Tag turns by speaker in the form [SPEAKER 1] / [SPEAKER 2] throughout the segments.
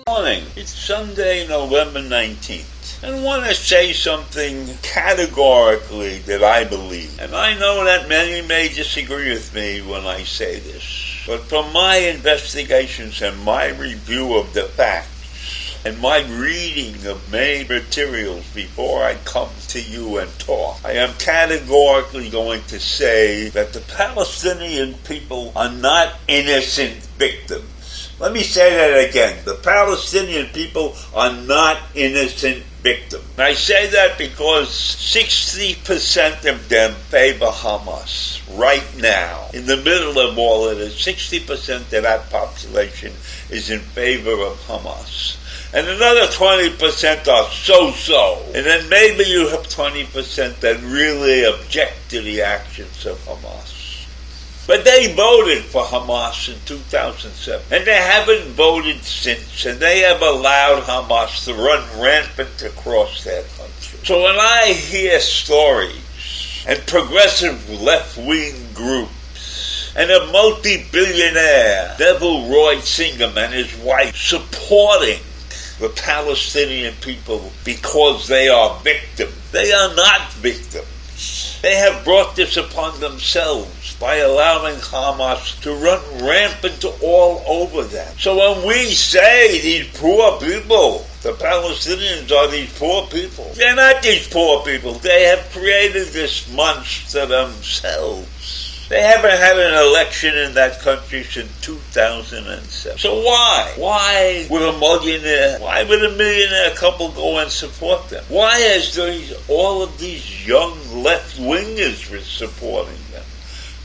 [SPEAKER 1] Morning. It's Sunday, November 19th. And I want to say something categorically that I believe. And I know that many may disagree with me when I say this. But from my investigations and my review of the facts and my reading of many materials before I come to you and talk, I am categorically going to say that the Palestinian people are not innocent victims. Let me say that again. The Palestinian people are not innocent victims. And I say that because 60% of them favor Hamas right now. In the middle of all of this, 60% of that population is in favor of Hamas. And another 20% are so-so. And then maybe you have 20% that really object to the actions of Hamas. But they voted for Hamas in 2007, and they haven't voted since, and they have allowed Hamas to run rampant across their country. So when I hear stories and progressive left-wing groups and a multi-billionaire, Neville Roy Singham and his wife, supporting the Palestinian people because they are victims, they are not victims. They have brought this upon themselves by allowing Hamas to run rampant all over them. So when we say these poor people, the Palestinians are these poor people, they're not these poor people. They have created this monster themselves. They haven't had an election in that country since 2007. So why? Why would a millionaire couple go and support them? Why is all of these young left-wingers supporting them?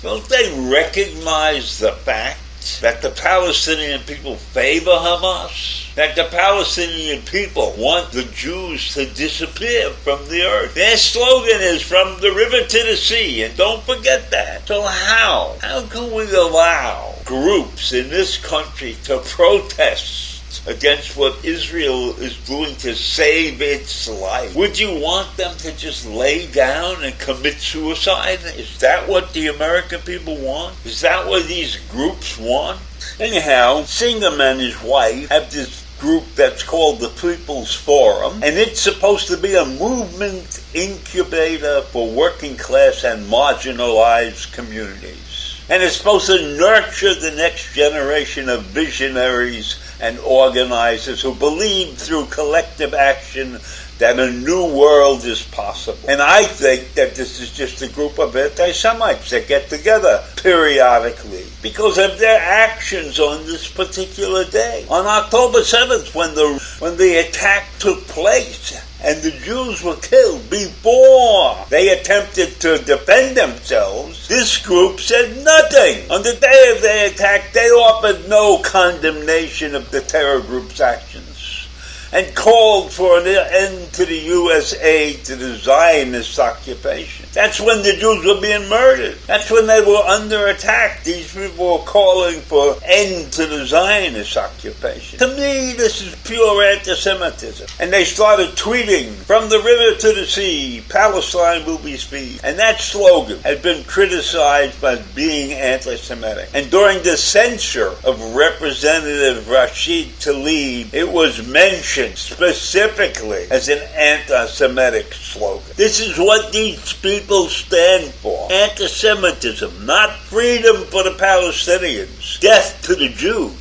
[SPEAKER 1] Don't they recognize the fact that the Palestinian people favor Hamas? That the Palestinian people want the Jews to disappear from the earth? Their slogan is from the river to the sea, and don't forget that. So how can we allow groups in this country to protest against what Israel is doing to save its life? Would you want them to just lay down and commit suicide? Is that what the American people want? Is that what these groups want? Anyhow, Singham and his wife have this group that's called the People's Forum, and it's supposed to be a movement incubator for working class and marginalized communities. And it's supposed to nurture the next generation of visionaries and organizers who believe through collective action that a new world is possible. And I think that this is just a group of anti-Semites that get together periodically because of their actions on this particular day. On October 7th, when the attack took place and the Jews were killed, before they attempted to defend themselves, this group said nothing. On the day of the attack, they offered no condemnation of the terror group's actions and called for an end to the U.S. aid to the Zionist occupation. That's when the Jews were being murdered. That's when they were under attack. These people were calling for end to the Zionist occupation. To me, this is pure anti-Semitism. And they started tweeting, from the river to the sea, Palestine will be free. And that slogan had been criticized by being anti-Semitic. And during the censure of Representative Rashid Tlaib, it was mentioned specifically as an anti-Semitic slogan. This is what these people stand for. Anti-Semitism, not freedom for the Palestinians, death to the Jews.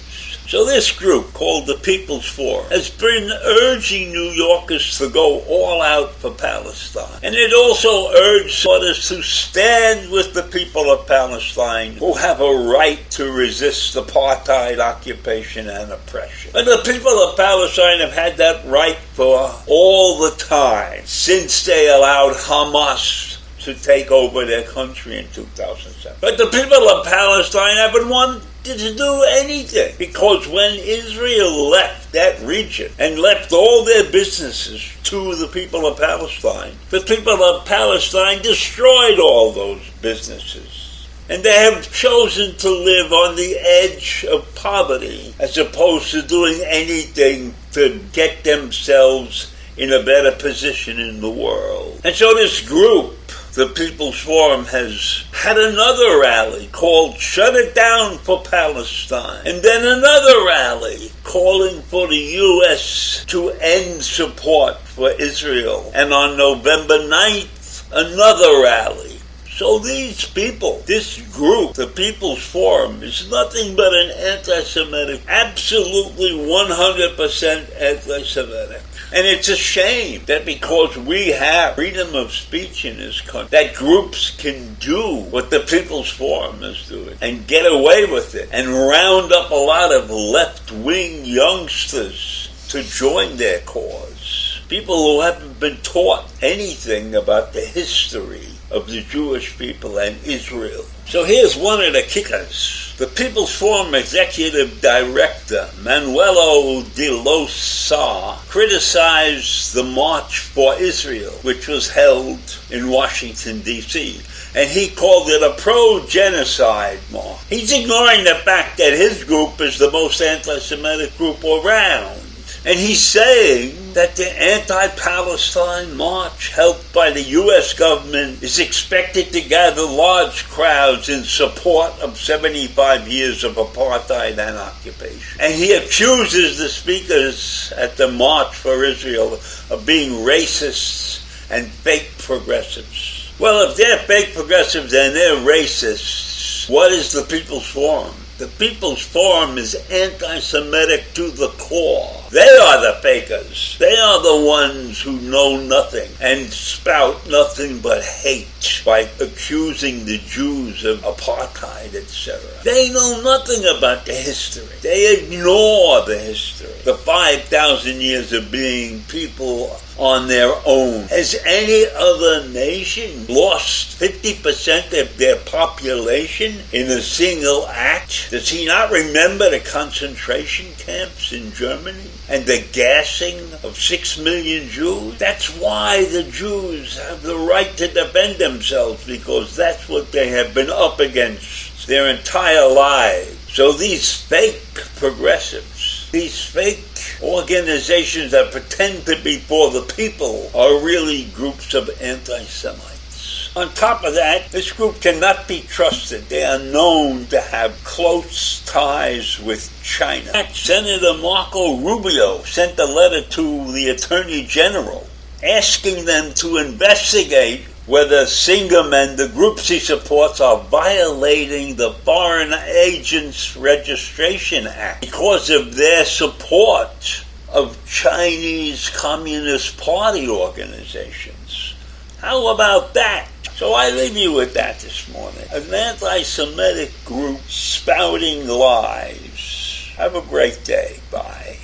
[SPEAKER 1] So this group, called the People's Forum, has been urging New Yorkers to go all out for Palestine. And it also urged others to stand with the people of Palestine who have a right to resist apartheid, occupation, and oppression. And the people of Palestine have had that right for all the time, since they allowed Hamas to take over their country in 2007. But the people of Palestine haven't wanted to do anything, because when Israel left that region and left all their businesses to the people of Palestine, the people of Palestine destroyed all those businesses. And they have chosen to live on the edge of poverty as opposed to doing anything to get themselves in a better position in the world. And so this group, the People's Forum, has had another rally called Shut It Down for Palestine. And then another rally calling for the U.S. to end support for Israel. And on November 9th, another rally. So these people, this group, the People's Forum, is nothing but an anti-Semitic, absolutely 100% anti-Semitic. And it's a shame that because we have freedom of speech in this country, that groups can do what the People's Forum is doing and get away with it and round up a lot of left-wing youngsters to join their cause. People who haven't been taught anything about the history of the Jewish people and Israel. So here's one of the kickers. The People's Forum Executive Director, Manuelo de Losa, criticized the March for Israel, which was held in Washington, D.C., and he called it a pro-genocide march. He's ignoring the fact that his group is the most anti-Semitic group around. And he's saying that the anti-Palestine march held by the U.S. government is expected to gather large crowds in support of 75 years of apartheid and occupation. And he accuses the speakers at the March for Israel of being racists and fake progressives. Well, if they're fake progressives and they're racists, what is the People's Forum? The People's Forum is anti-Semitic to the core. They are the fakers. They are the ones who know nothing and spout nothing but hate by accusing the Jews of apartheid, etc. They know nothing about the history. They ignore the history. The 5,000 years of being people on their own. Has any other nation lost 50% of their population in a single act? Does he not remember the concentration camps in Germany and the gassing of 6 million Jews? That's why the Jews have the right to defend themselves, because that's what they have been up against their entire lives. So these fake progressives, these fake organizations that pretend to be for the people, are really groups of anti-Semites. On top of that, this group cannot be trusted. They are known to have close ties with China. Senator Marco Rubio sent a letter to the Attorney General asking them to investigate whether Singham and the groups he supports are violating the Foreign Agents Registration Act because of their support of Chinese Communist Party organizations. How about that? So I leave you with that this morning. An anti-Semitic group spouting lies. Have a great day. Bye.